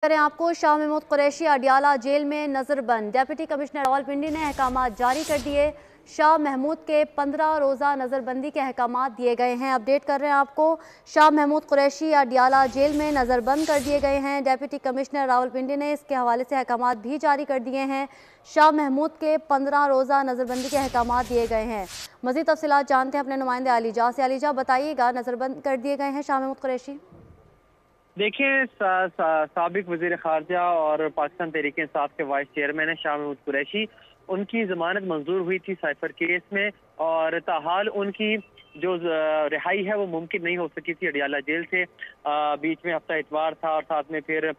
करें आपको शाह महमूद कुरैशी अडियाला जेल में नज़रबंद। डिप्टी कमिश्नर रावलपिंडी ने अहकाम जारी कर दिए। शाह महमूद के 15 रोज़ा नज़रबंदी के अहकाम दिए गए हैं। अपडेट कर रहे हैं आपको, शाह महमूद कुरैशी अडियाला जेल में नज़रबंद कर दिए गए हैं। डिप्टी कमिश्नर रावलपिंडी ने इसके हवाले से अहकाम भी जारी कर दिए हैं। शाह महमूद के 15 रोज़ा नज़रबंदी के अहकाम दिए गए हैं। मज़ीद तफसीलात जानते हैं अपने नुमाइंदे अलीजा से। अलीजा, बताइएगा, नज़रबंद कर दिए गए हैं शाह महमूद कुरैशी। देखिए, साबिक वज़ीर ख़ारजा और पाकिस्तान तहरीक-ए-इंसाफ के वाइस चेयरमैन है शाह महमूद कुरैशी। उनकी ज़मानत मंजूर हुई थी साइफर केस में और ताहाल उनकी जो रिहाई है वो मुमकिन नहीं हो सकी थी अडियाला जेल से। बीच में हफ्ता इतवार था और साथ में फिर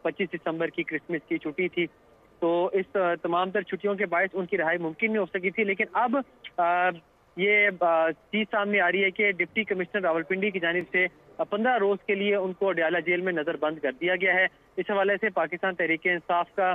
25 दिसंबर की क्रिसमस की छुट्टी थी, तो इस तमाम तर छुट्टियों के बायस उनकी रिहाई मुमकिन नहीं हो सकी थी। लेकिन अब ये चीज सामने आ रही है कि डिप्टी कमिश्नर रावलपिंडी की जानिब से 15 रोज के लिए उनको अडियाला जेल में नजरबंद कर दिया गया है। इस हवाले से पाकिस्तान तहरीक इंसाफ का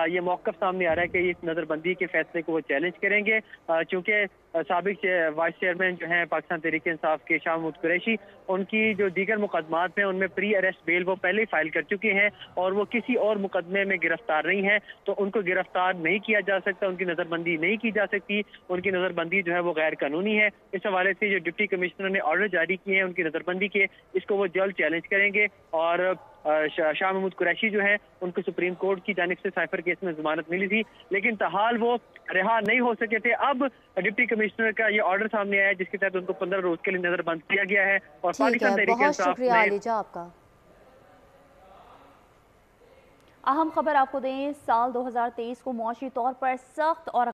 ये मौक़िफ़ सामने आ रहा है कि इस नजरबंदी के फैसले को वो चैलेंज करेंगे, क्योंकि साबिक वाइस चेयरमैन जो हैं पाकिस्तान तहरीक इंसाफ के शाह महमूद कुरैशी, उनकी जो दीगर मुकदमात हैं उनमें प्री अरेस्ट बेल वो पहले ही फाइल कर चुके हैं और वो किसी और मुकदमे में गिरफ्तार नहीं है, तो उनको गिरफ्तार नहीं किया जा सकता, उनकी नजरबंदी नहीं की जा सकती। उनकी नजरबंदी जो है वो गैर कानूनी है। इस हवाले से जो डिप्टी कमिश्नर ने ऑर्डर जारी किए हैं उनकी नजरबंदी के, इसको वो जल्द चैलेंज करेंगे और शाह महमूद कुरैशी जो है उनको सुप्रीम कोर्ट की जानिब से साइफर केस में जमानत मिली थी, लेकिन ताहाल वो रिहा नहीं हो सके थे। अब डिप्टी कमिश्नर का ये ऑर्डर सामने आया है जिसके तहत उनको 15 रोज के लिए नजरबंद किया गया है और पाकिस्तान तहरीक बहुत इंसाफ शुक्रिया ने अलीजा आपका। अहम खबर आपको दें, साल 2023 को मुआशी तौर पर सख्त और